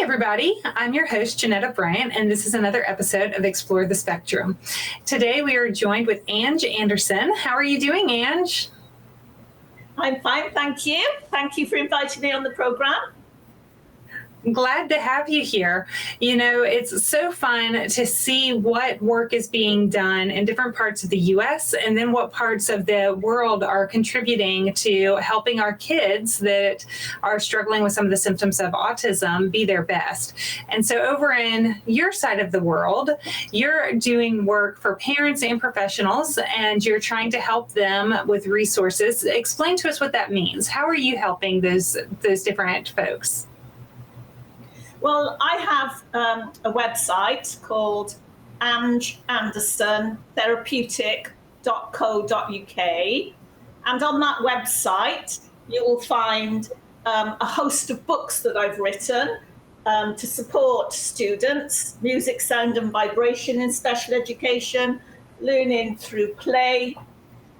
everybody. I'm your host, Janetta Bryant, and this is another episode of Explore the Spectrum. Today, we are joined with Ange Anderson. How are you doing, Ange? I'm fine, thank you. Thank you for inviting me on the program. Glad to have you here. You know, it's so fun to see what work is being done in different parts of the U.S. and then what parts of the world are contributing to helping our kids that are struggling with some of the symptoms of autism be their best. And so over in your side of the world, you're doing work for parents and professionals, and you're trying to help them with resources. Explain to us what that means. How are you helping those different folks? Well, I have a website called Ange Anderson Therapeutic.co.uk. And on that website, you will find a host of books that I've written to support students, music, sound and vibration in special education, learning through play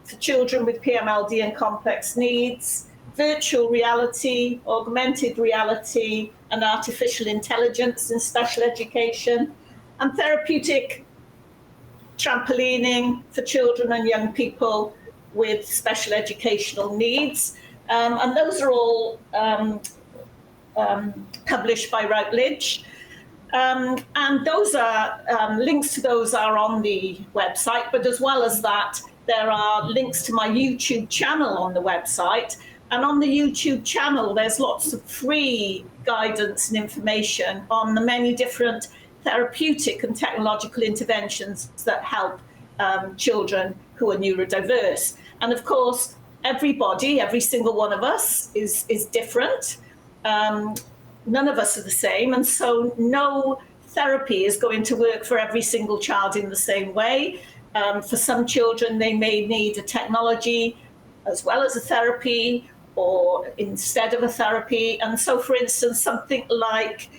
for children with PMLD and complex needs, virtual reality, augmented reality, and artificial intelligence in special education, and therapeutic trampolining for children and young people with special educational needs. And those are all published by Routledge. And those are links to those are on the website, but as well as that, there are links to my YouTube channel on the website. And on the YouTube channel, there's lots of free guidance and information on the many different therapeutic and technological interventions that help children who are neurodiverse. And of course, everybody, every single one of us is different. None of us are the same. And so no therapy is going to work for every single child in the same way. For some children, they may need a technology as well as a therapy, or instead of a therapy. And so, for instance, something like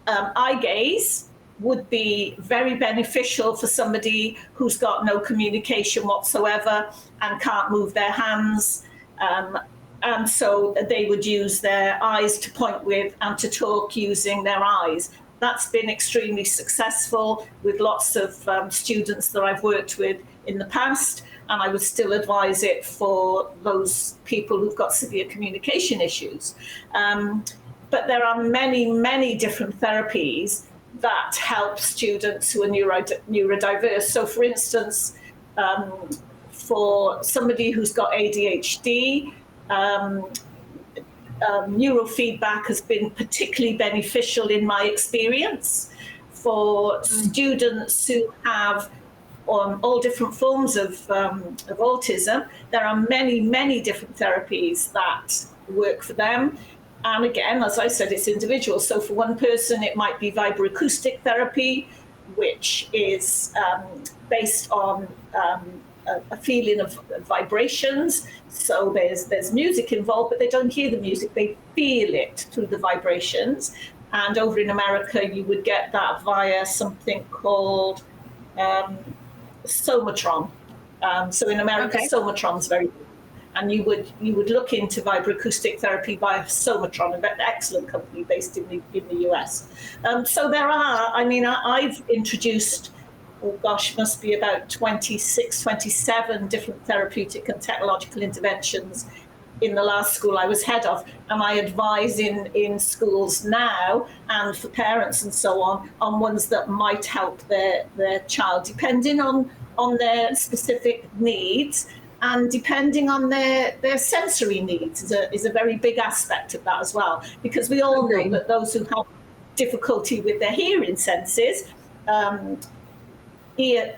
eye gaze would be very beneficial for somebody who's got no communication whatsoever and can't move their hands. And so they would use their eyes to point with and to talk using their eyes. That's been extremely successful with lots of students that I've worked with in the past. And I would still advise it for those people who've got severe communication issues. But there are many, many different therapies that help students who are neurodiverse. So for instance, for somebody who's got ADHD, neurofeedback has been particularly beneficial in my experience. For students who have all different forms of autism, there are many, many different therapies that work for them. And again, as I said, it's individual. So for one person, it might be vibroacoustic therapy, which is based on a feeling of vibrations. So there's music involved, but they don't hear the music. They feel it through the vibrations. And over in America, you would get that via something called Somatron. So in America, okay. Somatron's very good. And you would look into vibroacoustic therapy via Somatron, an excellent company based in the US. So there are, I've introduced, must be about 26, 27 different therapeutic and technological interventions in the last school I was head of. And I advise in schools now and for parents and so on ones that might help their child, depending on their specific needs and depending on their sensory needs is a very big aspect of that as well. Because we all know that those who have difficulty with their hearing senses, ear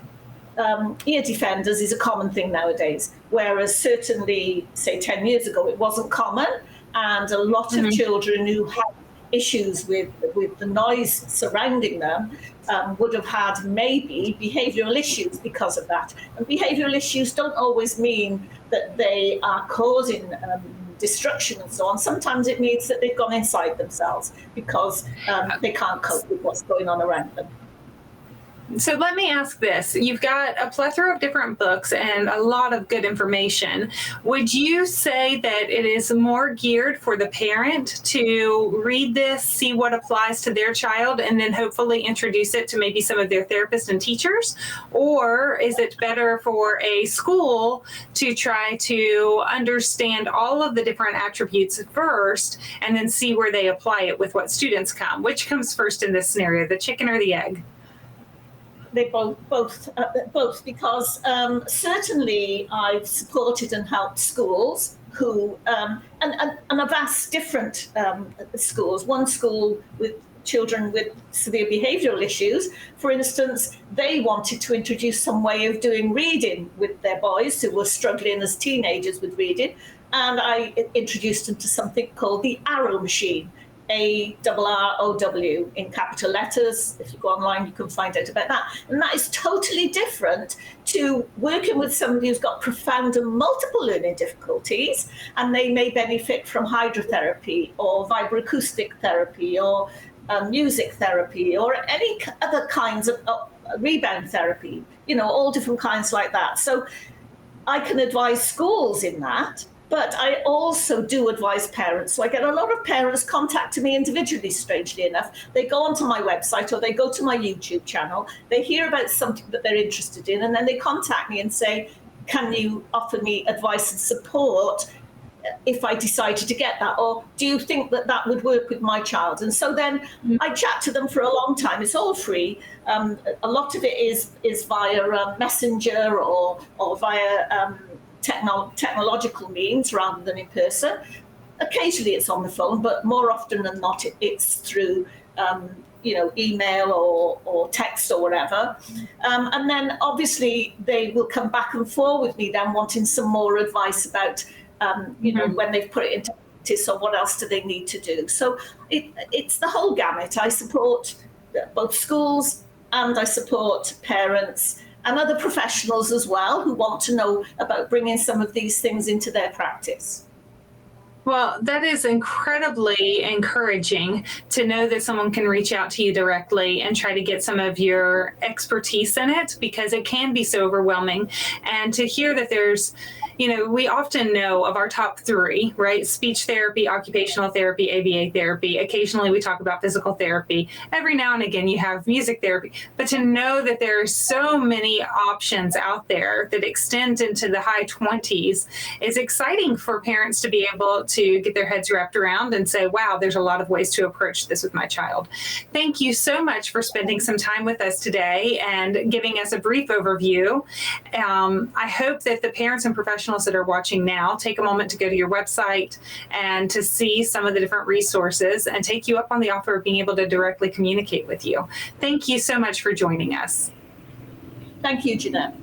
defenders is a common thing nowadays, whereas certainly, say, 10 years ago, it wasn't common. And a lot of children who had issues with the noise surrounding them would have had maybe behavioural issues because of that. And behavioural issues don't always mean that they are causing destruction and so on. Sometimes it means that they've gone inside themselves because they can't cope with what's going on around them. So let me ask this. You've got a plethora of different books and a lot of good information. Would you say that it is more geared for the parent to read this, see what applies to their child, and then hopefully introduce it to maybe some of their therapists and teachers? Or is it better for a school to try to understand all of the different attributes first and then see where they apply it with what students come? Which comes first in this scenario, the chicken or the egg? They both, because certainly I've supported and helped schools who, and a vast different schools. One school with children with severe behavioural issues, for instance, they wanted to introduce some way of doing reading with their boys who were struggling as teenagers with reading, and I introduced them to something called the Arrow machine. ARROW in capital letters. If you go online, you can find out about that. And that is totally different to working with somebody who's got profound and multiple learning difficulties, and they may benefit from hydrotherapy or vibroacoustic therapy or music therapy or any other kinds of rebound therapy, all different kinds like that. So I can advise schools in that. But I also do advise parents. So I get a lot of parents contacting me individually, strangely enough. They go onto my website or they go to my YouTube channel. They hear about something that they're interested in, and then they contact me and say, can you offer me advice and support if I decided to get that? Or do you think that that would work with my child? And so then I chat to them for a long time. It's all free. A lot of it is via Messenger or via technological means rather than in person. Occasionally it's on the phone, but more often than not it's through email or text or whatever. And then obviously they will come back and forth with me then wanting some more advice about when they've put it into practice or what else do they need to do. So it's the whole gamut. I support both schools and I support parents and other professionals as well who want to know about bringing some of these things into their practice. Well, that is incredibly encouraging to know that someone can reach out to you directly and try to get some of your expertise in it, because it can be so overwhelming. And to hear that there's, we often know of our top three, right? Speech therapy, occupational therapy, ABA therapy. Occasionally we talk about physical therapy. Every now and again you have music therapy. But to know that there are so many options out there that extend into the high 20s is exciting for parents to be able to get their heads wrapped around and say, wow, there's a lot of ways to approach this with my child. Thank you so much for spending some time with us today and giving us a brief overview. I hope that the parents and professionals that are watching now take a moment to go to your website and to see some of the different resources and take you up on the offer of being able to directly communicate with you. Thank you so much for joining us. Thank you, Jeanette.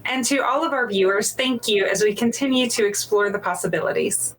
And to all of our viewers, thank you as we continue to explore the possibilities.